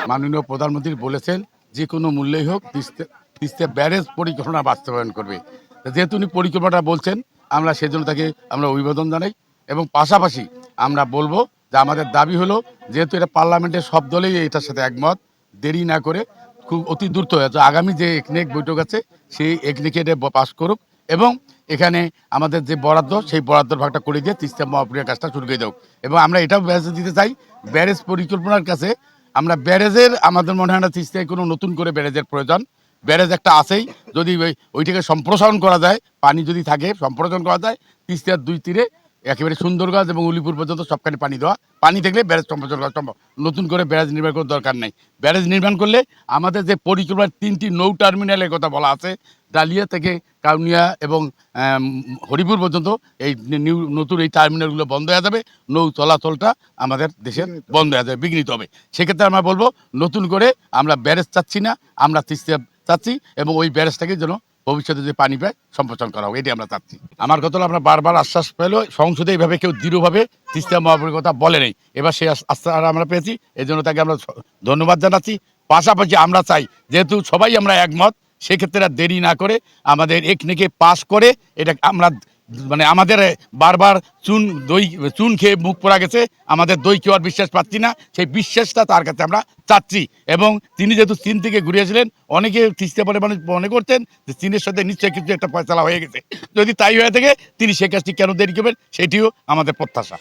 মাননীয় প্রধানমন্ত্রী বলেছেন যে কোনো মূল্যেই হোক তিস্তা ব্যারেজ পরিকল্পনা বাস্তবায়ন করবে। যেহেতু উনি পরিকল্পনাটা বলছেন, আমরা সেজন্য তাকে আমরা অভিবাদন জানাই এবং পাশাপাশি আমরা বলবো যে আমাদের দাবি হলো, যেহেতু এটা পার্লামেন্টের সব দলেই এটার সাথে একমত, দেরি না করে খুব অতি দ্রুত আগামী যে একনেক বৈঠক আছে সেই একনেকে এটা পাস করুক এবং এখানে আমাদের যে বরাদ্দ সেই বরাদ্দর ভাগটা করে দিয়ে তিস্তা মহাপ্রক্রিয়ার কাজটা শুরু করে দেব। এবং আমরা এটাও ব্যারেজ দিতে চাই, ব্যারেজ পরিকল্পনার কাছে আমরা ব্যারেজের আমাদের মনে হয় না তিস্তায় কোনো নতুন করে ব্যারেজের প্রয়োজন। ব্যারেজ একটা আছেই, যদি ওইটাকে সম্প্রসারণ করা যায়, পানি যদি থাকে সম্প্রসারণ করা যায়, তিস্তার দুই তীরে একেবারে সুন্দরগঞ্জ এবং উলিপুর পর্যন্ত সবখানে পানি দেওয়া, পানি থাকলে ব্যারেজ সম্প্রসারণ করা সম্ভব। নতুন করে ব্যারেজ নির্মাণ করার দরকার নেই। ব্যারেজ নির্মাণ করলে আমাদের যে পরিকল্পনার 3টি নৌ টার্মিনালের কথা বলা আছে, ডালিয়া থেকে কাউনিয়া এবং হরিপুর পর্যন্ত এই নতুন এই টার্মিনালগুলো বন্ধ হয়ে যাবে, নৌ চলাচলটা আমাদের দেশের বন্ধ হয়ে যাবে, বিঘ্নিত হবে। সেক্ষেত্রে আমরা বলবো নতুন করে আমরা ব্যারেজ চাচ্ছি না, আমরা তিস্তা চাচ্ছি এবং ওই ব্যারেজটাকে যেন ভবিষ্যতে যে পানি পায় সম্প্রসারণ করা হোক, এটি আমরা চাচ্ছি। আমার কথা হলো, আমরা বারবার আশ্বাস পেল, সংসদে এইভাবে কেউ দৃঢ়ভাবে তিস্তা মহাপ্রকল্পের কথা বলে নেই, এবার সেই আশ্বাস আমরা পেয়েছি, এই জন্য তাকে আমরা ধন্যবাদ জানাচ্ছি। পাশাপাশি আমরা চাই, যেহেতু সবাই আমরা একমত, সেক্ষেত্রে দেরি না করে আমাদের একনেকে পাস করে এটা আমরা মানে আমাদের বারবার চুন খেয়ে মুখ পোড়া গেছে, আমাদের দই কেউ বিশ্বাস পাচ্ছি না, সেই বিশ্বাসটা তার কাছে আমরা চাচ্ছি। এবং তিনি যেহেতু চীন থেকে ঘুরিয়েছিলেন, অনেকে তিস্তা বলে মানুষ মনে করতেন যে চীনের সাথে নিশ্চয়ই কিছু একটা ফয়সালা হয়ে গেছে। যদি তাই হয়ে থাকে, তিনি সে কাজটি কেন দেরি করবেন, সেটিও আমাদের প্রত্যাশা।